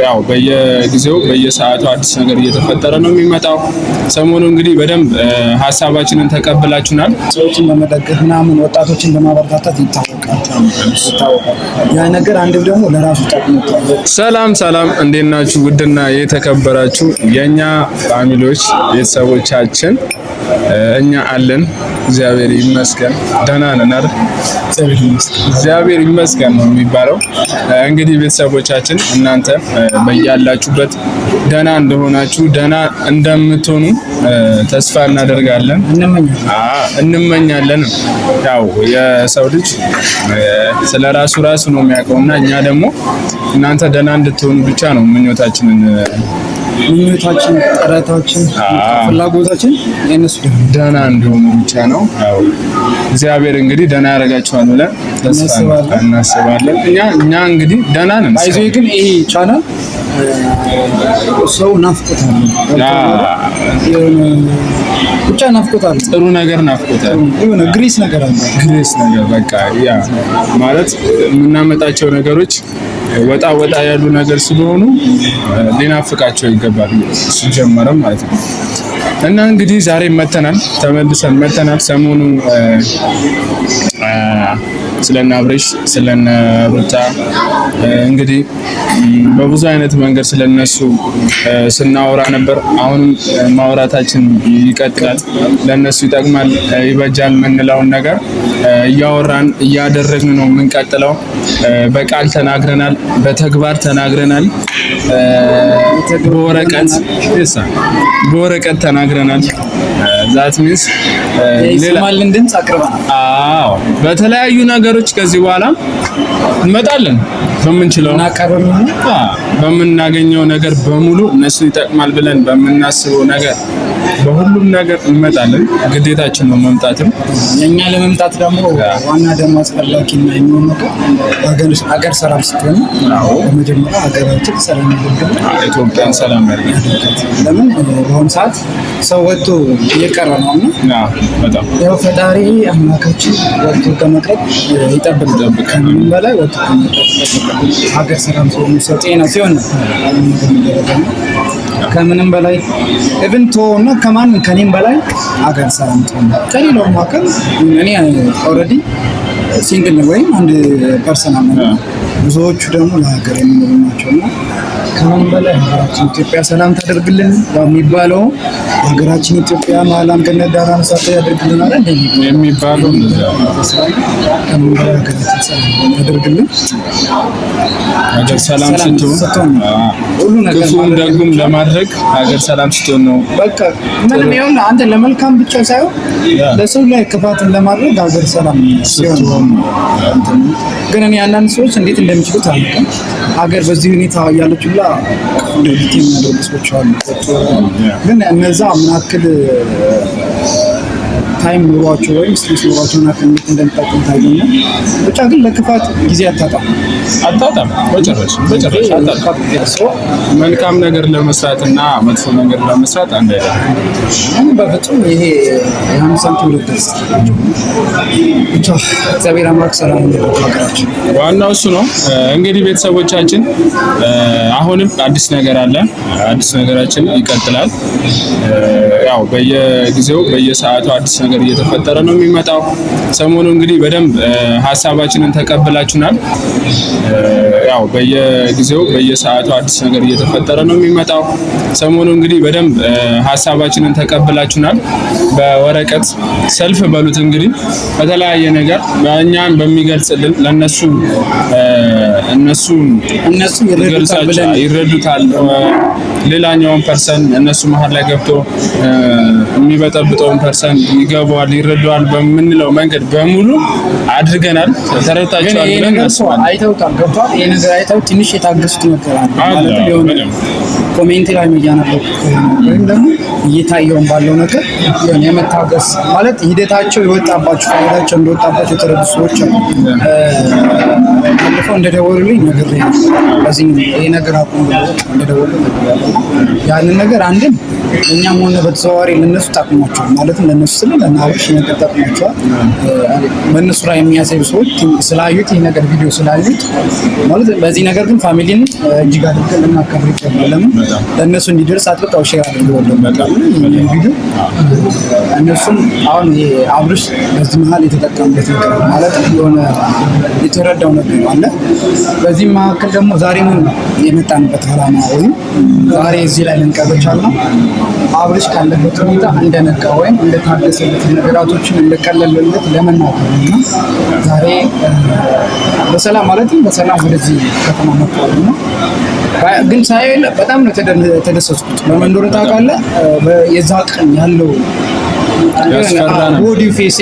ያው በየጊዜው በየሰዓቱ አዲስ ነገር እየተፈጠረ ነው የሚመጣው። ሰሞኑ እንግዲህ በደንብ ሀሳባችንን ተቀብላችሁናል። ሰዎችን በመደገፍ ምናምን ወጣቶችን በማበረታታት ይታወቃል። ያ ነገር አንድ ደግሞ ለራሱ ጠቅሞታል። ሰላም ሰላም፣ እንዴት ናችሁ? ውድና የተከበራችሁ የኛ ፋሚሊዎች ቤተሰቦቻችን፣ እኛ አለን እግዚአብሔር ይመስገን ደህና ነን አይደል? እግዚአብሔር ይመስገን ነው የሚባለው። እንግዲህ ቤተሰቦቻችን እናንተ በያላችሁበት ደህና እንደሆናችሁ ደህና እንደምትሆኑ ተስፋ እናደርጋለን፣ እንመኛለን። ያው የሰው ልጅ ስለራሱ ነው የሚያውቀውና እኛ ደግሞ እናንተ ደህና እንድትሆኑ ብቻ ነው ምኞታችን፣ ጥረታችን፣ ፍላጎታችን የነሱ ደህና እንዲሆኑ ብቻ ነው። ያው እግዚአብሔር እንግዲህ ደህና ያደርጋቸዋል ብለን ተስፋ እናስባለን። እኛ እንግዲህ ደህና ነን። አይዞህ ግን ይሄ ቻናል ሰው ናፍቆታል፣ ብቻ ናፍቆታል፣ ጥሩ ነገር ናፍቆታል፣ የሆነ ግሬስ ነገር አለ። ግሬስ ነገር በቃ ያ ማለት የምናመጣቸው ነገሮች ወጣ ያሉ ነገር ስለሆኑ ሊናፍቃቸው ይገባል ሲጀመርም ማለት ነው። እና እንግዲህ ዛሬ ተመልሰን መተናል። ሰሞኑ ስለነ አብሬሽ ስለነ ሩታ እንግዲህ በብዙ አይነት መንገድ ስለነሱ ስናወራ ነበር። አሁንም ማውራታችን ይቀጥላል። ለነሱ ይጠቅማል ይበጃል የምንለውን ነገር እያወራን እያደረግን ነው የምንቀጥለው። በቃል ተናግረናል፣ በተግባር ተናግረናል፣ በወረቀት ተናግረናል። ዛት ሚንስ ሌላልን ድምጽ አቅርበናል። አዎ በተለያዩ ነገሮች ከዚህ በኋላ እንመጣለን። በምንችለው በምናገኘው ነገር በሙሉ እነሱ ይጠቅማል ብለን በምናስበው ነገር በሁሉም ነገር እንመጣለን። ግዴታችን ነው መምጣትም። የኛ ለመምጣት ደግሞ ዋና ደግሞ አስፈላጊና የሚሆነው ሀገር ሰላም ስትሆን፣ በመጀመሪያ ሀገራችን ሰላም ያደርጋል፣ ኢትዮጵያን ሰላም ያደርጋል። ለምን በአሁኑ ሰዓት ሰው ወጥቶ እየቀረ ነው እና በጣም ያው ፈጣሪ አምላካችን ወጥቶ ከመቅረት ይጠብቅ። ከምንም በላይ ወጥቶ ከመቅረት ሀገር ሰላም ሲሆን ሰው ጤና ሲሆን ከምንም በላይ ኢቭንቶ እና ከኔም በላይ ሀገር ሰላም ትሆን። ከሌላውም አካል እኔ ኦልሬዲ ሲንግል ወይም አንድ ፐርሰናል ነው። ብዙዎቹ ደግሞ ለሀገር የሚኖሩ ናቸውና ከምንም በላይ ሀገራችን ኢትዮጵያ ሰላም ታደርግልን የሚባለው ሀገራችን ኢትዮጵያ ማላም ገነዳራ ነሳተ ያደርግልን አይደል የሚባለው ከምንም በላይ ሀገራችን ሰላም ያደርግልን። ሀገር ሰላም ስትሆን ሁሉ ነገር ክፉም ደጉም ለማድረግ ሀገር ሰላም ስትሆን ነው። በቃ ምንም ይሁን አንተ ለመልካም ብቻ ሳይሆን ለሰው ላይ ክፋትን ለማድረግ ሀገር ሰላም ስትሆን። ግን እኔ አንዳንድ ሰዎች እንዴት እንደሚችሉት አላውቅም። ሀገር በዚህ ሁኔታ ያለች ሁላ ድርጊት የሚያደርጉ ሰዎች አሉ። ግን እነዛ ምን ያክል ታይም ኑሯቸው ወይም ስትሬስ ኑሯቸው እና እንዴት እንደምታውቁት ታይልና ብቻ ግን ለክፋት ጊዜ አታጣም። በጭራሽ አታጣም። መልካም ነገር ለመስራት እና መጥፎ ነገር ለመስራት አንድ አይደለም። በፍጹም ይሄ የሀምሳን ትውልድ ብቻ እግዚአብሔር አምላክ ሰላም እንዲያደርጋቸው ዋናው እሱ ነው። እንግዲህ ቤተሰቦቻችን አሁንም አዲስ ነገር አለ። አዲስ ነገራችን ይቀጥላል። ያው በየጊዜው በየሰዓቱ አዲስ ነገር እየተፈጠረ ነው የሚመጣው። ሰሞኑ እንግዲህ በደንብ ሀሳባችንን ተቀብላችሁናል። ያው በየጊዜው በየሰዓቱ አዲስ ነገር እየተፈጠረ ነው የሚመጣው። ሰሞኑ እንግዲህ በደንብ ሀሳባችንን ተቀብላችሁናል። በወረቀት ሰልፍ በሉት እንግዲህ በተለያየ ነገር እኛን በሚገልጽልን ለነሱ እነሱ ይረዱታል። ሌላኛውን ፐርሰን እነሱ መሀል ላይ ገብቶ የሚበጠብጠውን ፐርሰን ይገባዋል፣ ይረዳዋል በምንለው መንገድ በሙሉ አድርገናል። ተረድታችኋል ብለን እናስባለን። አይተውታል፣ ገብቷል። ይሄ ነገር አይተው ትንሽ የታገሱት ነገር አለ ማለት ነው። ኮሜንት ላይ እያነበብኩ ወይም ደግሞ እየታየውን ባለው ነገር የመታገስ ማለት ሂደታቸው የወጣባቸው ፋይዳቸው እንደወጣባቸው የተረዱ ሰዎች አሉ። ባለፈው እንደደወሉ ሲደውልልኝ ነገር በዚህ ይሄ ነገር አቁም ብሎ እንደደወለ ያንን ነገር አንድም እኛም ሆነ በተዘዋዋሪ ለነሱ ጠቅሟቸዋል። ማለትም ለነሱ ስለ ለናብሽ ነገር ጠቅሟቸዋል። በእነሱ ላይ የሚያሳዩ ሰዎች ስላዩት ይሄ ነገር ቪዲዮ ስላዩት ማለት በዚህ ነገር ግን ፋሚሊን እጅግ አድርገን ልናከብር ይገባል። ለምን ለእነሱ እንዲደርስ አጥብቀው ሼር አድርገውልን ይሄን ቪዲዮ እነሱም አሁን አብርሽ በዚህ መሀል የተጠቀሙበት ነገር ማለት የሆነ የተረዳው ነገር አለ። በዚህ መካከል ደግሞ ዛሬ ምን የመጣንበት ዓላማ ወይም ዛሬ እዚህ ላይ ልንቀርቻል ነው አብርሽ ካለበት ሁኔታ እንደነቃ ወይም እንደታደሰበት ነገራቶችን እንደቀለለለት ለመናገር ነው። ዛሬ በሰላም ማለትም በሰላም ወደዚህ ከተማ መጥቷል ነው። ግን ሳይል በጣም ነው ተደሰስኩት። በመንዶር ታውቃለህ የዛ ቀን ያለው ቦዲ ፌስ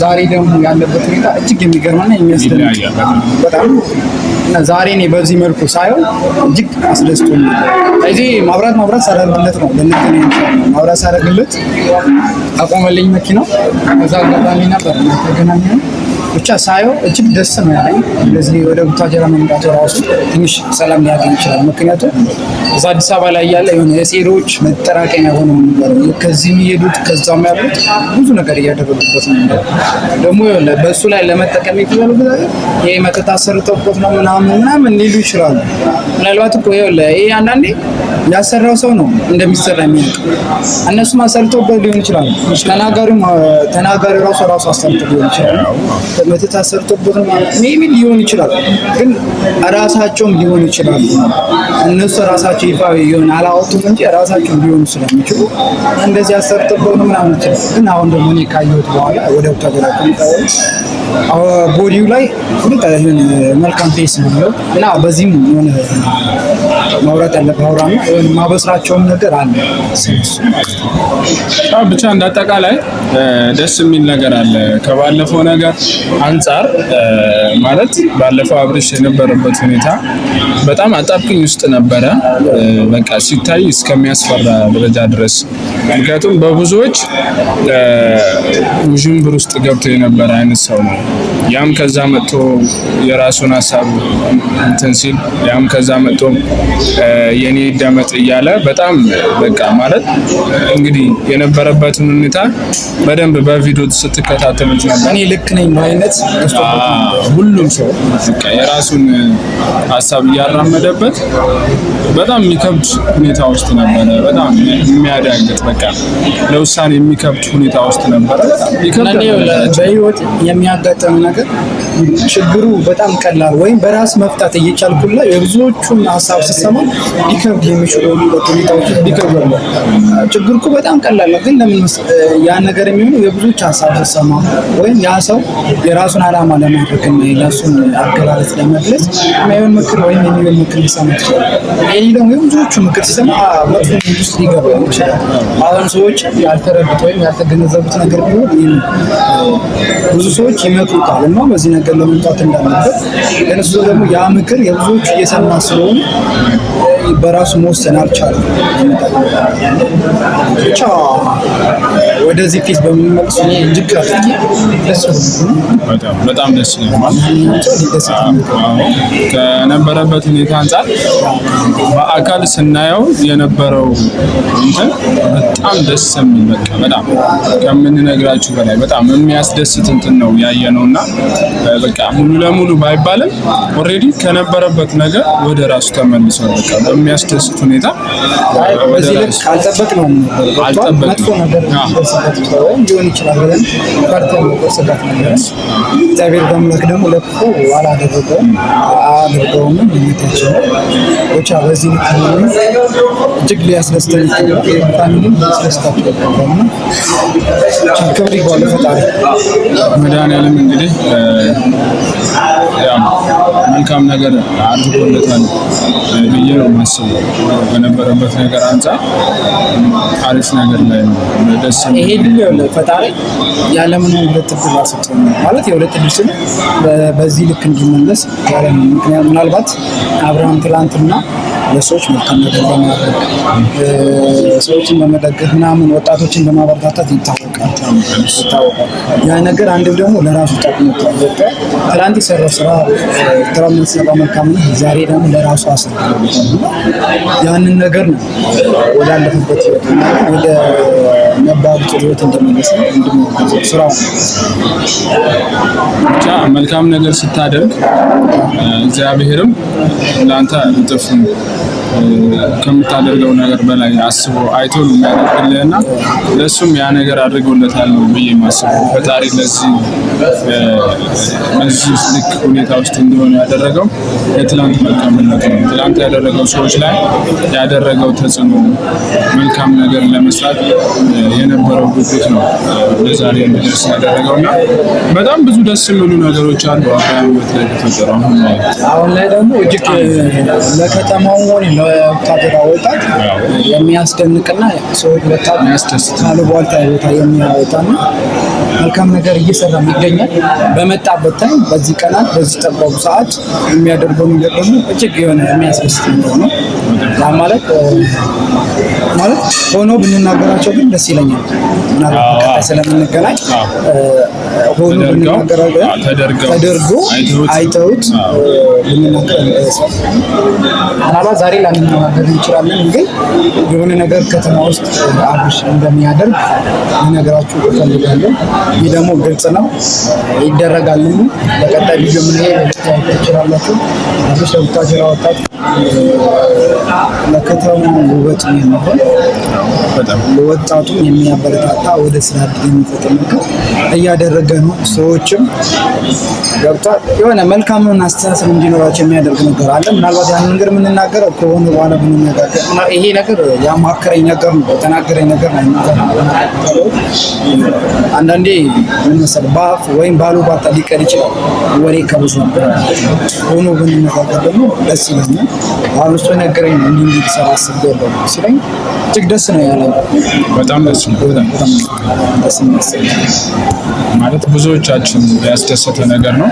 ዛሬ ደግሞ ያለበት ሁኔታ እጅግ የሚገርምና የሚያስደንቅ በጣም እና ዛሬ እኔ በዚህ መልኩ ሳይሆን እጅግ አስደስቶኛል። እዚህ ማብራት ሳደርግለት ነው ለነገኝ ማብራት ሳደርግለት አቆመልኝ መኪናው። ከዛ አጋጣሚ ነበር ተገናኘን። ብቻ ሳየው እጅግ ደስ ነው ያለኝ። እንደዚህ ወደ ቡታጀራ መምጣቱ ራሱ ትንሽ ሰላም ሊያገኝ ይችላል። ምክንያቱም እዛ አዲስ አበባ ላይ ያለ የሆነ የሴሮች መጠራቀሚያ ሆኖ ነበር። ከዚህ የሚሄዱት ከዛም ያሉት ብዙ ነገር እያደረጉበት ነው። ደግሞ በእሱ ላይ ለመጠቀም ይፈልጋሉ። ይሄ መጠጥ አሰርተውበት ነው ምናምን ሊሉ ይችላሉ። ምናልባት እኮ ይሄ አንዳንዴ ያሰራው ሰው ነው እንደሚሰራ የሚያውቅ። እነሱም አሰርተውበት ሊሆን ይችላል። ተናጋሪው ራሱ አሰርተው ሊሆን ይችላል። መጠጥ አሰርተውበት ሜቢ ሊሆን ይችላል። ግን ራሳቸውም ሊሆን ይችላል። እነሱ ራሳቸው ይፋ ይሆን አላወጡም እንጂ ራሳቸው ሊሆኑ ስለሚችሉ እንደዚህ አሰርተውበት ምናምን ይችላል። ግን አሁን ደግሞ እኔ ካየሁት በኋላ ወደ ቡታጀራ ቦዲው ላይ መልካም ፌስ ነው እና በዚህም የሆነ ማውራት ያለበት አውራና ማበስራቸውም ነገር አለ። ብቻ እንዳጠቃላይ ደስ የሚል ነገር አለ ከባለፈው ነገር አንጻር ማለት ባለፈው አብርሽ የነበረበት ሁኔታ በጣም አጣብቂኝ ውስጥ ነበረ። በቃ ሲታይ እስከሚያስፈራ ደረጃ ድረስ ምክንያቱም በብዙዎች ውዥንብር ውስጥ ገብቶ የነበረ አይነት ሰው ነው። ያም ከዛ መጥቶ የራሱን ሀሳብ እንትን ሲል ያም ከዛ መጥቶ የኔ ደመጥ እያለ በጣም በቃ ማለት እንግዲህ የነበረበትን ሁኔታ በደንብ በቪዲዮ ስትከታተሉት ነበር። እኔ ልክ ነኝ ማለት ሁሉም ሰው በቃ የራሱን ሀሳብ እያራመደበት በጣም የሚከብድ ሁኔታ ውስጥ ነበረ። በጣም የሚያዳግጥ በቃ ለውሳኔ የሚከብድ ሁኔታ ውስጥ ነበረ። በህይወት የሚያጋጥም ነገር ችግሩ በጣም ቀላል ወይም በራስ መፍታት እየቻልኩላ የብዙዎቹን ሀሳብ ሲሰማ ሊከብድ የሚችሉ ሁኔታዎች ሊከብዱ ችግሩ እኮ በጣም ቀላል ነው። ግን ለምን ያ ነገር የሚሆነው የብዙዎች ሀሳብ ሲሰማ ወይም ያ ሰው የራሱን ዓላማ ለማድረግ እና የራሱን አገላለጽ ለመግለጽ የማይሆን ምክር ወይም የሚሆን ምክር ሊሰማ ይችላል። ይሄ ደግሞ የብዙዎቹ ምክር ሲሰማ መጥፎ ኢንዱስትሪ ሊገባ ይችላል። አሁን ሰዎች ያልተረዱት ወይም ያልተገነዘቡት ነገር ቢሆን ብዙ ሰዎች ይመክሩታል እና በዚህ ነገር ለመምጣት እንዳለበት ግን እሱ ደግሞ ያ ምክር የብዙዎቹ እየሰማ ስለሆነ በራሱ መወሰን አልቻለም። ብቻ ወደዚህ ፊት በሚመልሱ እጅግ በጣም ደስ ይላል። ከነበረበት ሁኔታ አንጻር በአካል ስናየው የነበረው እንትን በጣም ደስ የሚል በቃ በጣም ከምንነግራችሁ በላይ በጣም የሚያስደስት እንትን ነው ያየነውና በቃ ሙሉ ለሙሉ ባይባልም ኦልሬዲ ከነበረበት ነገር ወደ ራሱ ተመልሷል። በቃ በሚያስደስት ሁኔታ በዚህ ልክ አልጠበቅነውም ነበር። መጥፎ ነገር ሊሆን ይችላል ብለን ፈርተን ስጋት ነገር እግዚአብሔር በአምላክ ደግሞ ለክፉ አላደረገውም አያደርገውም። ይመታቸው ብቻ በዚህ ልክ እጅግ ሊያስደስተን ይገባል። ሊያስደስታቸው ይገባልና ክብር ይግባው ለፈጣሪ መድኃኒዓለም እንግዲህ መልካም ነገር አድርጎለታል ብዬ ነው የማስበው። በነበረበት ነገር አንጻር አሪፍ ነገር ላይ ነው ደስ ይሄ ድል ፈጣሪ ያለምንም ሁለት እድል አሰጥቶኝ ማለት የሁለት እድል ስል በዚህ ልክ እንዲመለስ ያለ ምክንያት ምናልባት አብርሃም ትላንትና ለሰዎች መልካም ነገር በማድረግ ሰዎችን በመደገፍ ምናምን ወጣቶችን በማበረታታት ይታወቃል። ያ ነገር አንድ ደግሞ ለራሱ ጠቅሞታል። ትናንት የሰራው ስራ ትናንት የሰራው መልካም ነው፣ ዛሬ ደግሞ ለራሱ አሰርቶታል። ያንን ነገር ነው ወዳለፈበት ወደ ነባሩ ህይወት እንደመለሰ ስራው ብቻ መልካም ነገር ስታደርግ እግዚአብሔርም ለአንተ እጥፍ ከምታደርገው ነገር በላይ አስቦ አይቶ ነው የሚያደርግልህና ለሱም ያ ነገር አድርጎለታል ነው ብዬ የማስበው። ፈጣሪ ለዚህ ልክ ሁኔታ ውስጥ እንደሆነ ያደረገው የትላንት መልካምነት ነው። ትላንት ያደረገው ሰዎች ላይ ያደረገው ተጽዕኖ መልካም ነገር ለመስራት የነበረው ጉጉት ነው ለዛሬ እንድደርስ ያደረገውና በጣም ብዙ ደስ የሚሉ ነገሮች አሉ አብርሃም ህይወት ላይ ተፈጠሩ። አሁን ላይ ደግሞ እጅግ ለከተማው ሆነ ለወታደራዊ ወጣት የሚያስደንቅና ሰዎች ወጣት ካሉባልታ ቦታ የሚያወጣና መልካም ነገር እየሰራ ይገኛል። በመጣበት ታይም በዚህ ቀናት በዚህ ጠባቡ ሰዓት የሚያደርገው ነገር ደግሞ እጅግ የሆነ የሚያስደስት ነገር ነው። ያ ማለት ሆኖ ብንናገራቸው ግን ደስ ይለኛል። ምናልባት ስለምንገናኝ ሆኖ ብንናገራቸው ተደርጎ አይተውት ብንናገር ምናልባት ዛሬ ላንናገር እንችላለን፣ ግን የሆነ ነገር ከተማ ውስጥ አብሽ እንደሚያደርግ ልነግራችሁ እፈልጋለሁ። ይህ ደግሞ ግልጽ ነው፣ ይደረጋል። በቀጣይ ቪዲዮ ምን ትችላላችሁ። አብሽ ለወታደራ ወጣት ለከተማው ውበት የሚሆን ለወጣቱ የሚያበረታታ ወደ ስራ እድል የሚፈጥር ነገር እያደረገ ነው። ሰዎችም ገብቷል የሆነ መልካም አስተሳሰብ እንዲኖራቸው የሚያደርግ ነገር አለ። ምናልባት ያን ነገር የምንናገረው ከሆነ በኋላ ብንነጋገር ይሄ ነገር ያማከረኝ ነገር ነው፣ የተናገረኝ ነገር ነው። አንዳንዴ ምን መሰለህ በአፍ ወይም ባሉባልታ ሊቀር ይችላል ወሬ ከብዙ ነበር ሆኖ ብንነጋገር ደግሞ ደስ ይለኛል። አሁን እሱ ነገረኝ ነው እንዲህ እንዲሰራ አስቤያለሁ ሲለኝ እጅግ ደስ ነው ያለኝ። በጣም ደስ ነው። በጣም ደስ ነው ማለት ብዙዎቻችን ያስደሰተ ነገር ነው።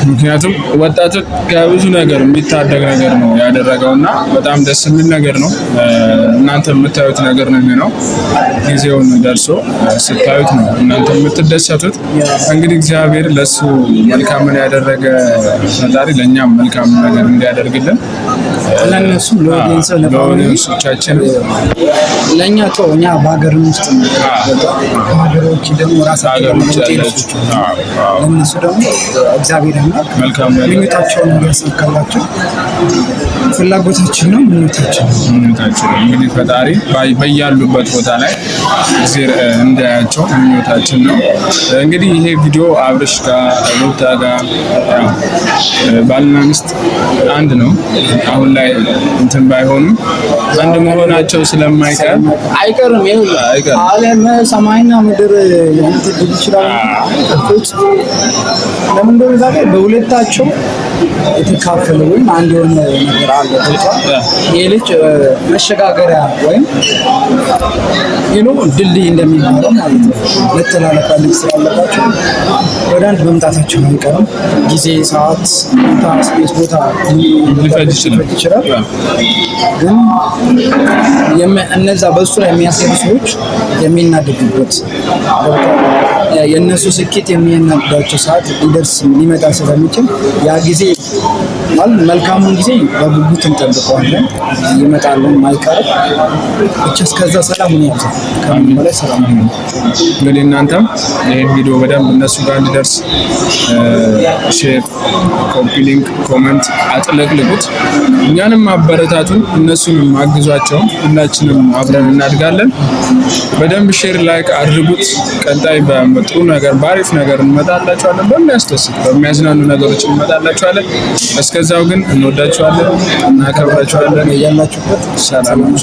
ምክንያቱም ወጣት ከብዙ ነገር የሚታደግ ነገር ነው ያደረገውና በጣም ደስ የሚል ነገር ነው። እናንተ የምታዩት ነገር ነው የሚሆነው። ጊዜውን ደርሶ ስታዩት ነው እናንተ የምትደሰቱት። እንግዲህ እግዚአብሔር ለሱ መልካምን ያደረገ ፈጣሪ ለእኛም መልካም ነገር እንዲያደርግልን ለነሱ ለኦዲየንሶቻችን ለእኛ ተው እኛ በሀገር ውስጥ ሀገሮች ደግሞ ራሳቸው ለእነሱ ደግሞ እግዚአብሔር መልካም ምኞታቸውን እንዲያሳካላቸው ፍላጎታችን ነው፣ ምኞታችን ነው። እንግዲህ ፈጣሪ በያሉበት ቦታ ላይ እግዚአብሔር እንዳያቸው ምኞታችን ነው። እንግዲህ ይሄ ቪዲዮ አብርሽ ጋር ሩታ ጋር ባልና ሚስት አንድ ነው። አሁን ላይ እንትን ባይሆኑም አንድ መሆናቸው ስለማይቀር አይቀርም። ዓለም ሰማይና ምድር ያንተድ ይችላል። ለምን እንደሆነ ዛሬ በሁለታቸው የተካፈለ ወይም አንድ የሆነ ነገር አለ። ይሄ ልጅ መሸጋገሪያ ወይም ድልድይ እንደሚባለው ማለት ነው። መተላለፊያ ልጅ ስላለባቸው ወደ አንድ መምጣታቸው አይቀርም። ጊዜ፣ ሰዓት፣ ስፔስ፣ ቦታ ሊፈጅ ይችላል። ግን እነዛ በእሱ ላይ የሚያስቡ ሰዎች የሚናደዱበት የእነሱ ስኬት የሚያናድዳቸው ሰዓት ሊመጣ ስለሚችል ያ ጊዜ ማለት መልካሙን ጊዜ በጉጉት እንጠብቀዋለን። ይመጣልን ማይቀር ብቻ እስከዛ ሰላም ነው ያዘ ከምን በላይ ሰላም ነው። እንግዲህ እናንተም ይሄን ቪዲዮ በደንብ እነሱ ጋር እንዲደርስ ሼር፣ ኮፒ ሊንክ፣ ኮሜንት አጥለቅልቁት። እኛንም አበረታቱን፣ እነሱንም አግዟቸው። ሁላችንም አብረን እናድጋለን። በደንብ ሼር ላይክ አድርጉት። ቀጣይ በጥሩ ነገር በአሪፍ ነገር እንመጣላችኋለን። በሚያስደስት በሚያዝናኑ ነገሮች እንመጣላችኋለን። እስከዛው ግን እንወዳችኋለን፣ እናከብራችኋለን። ያላችሁበት ሰላም ነው።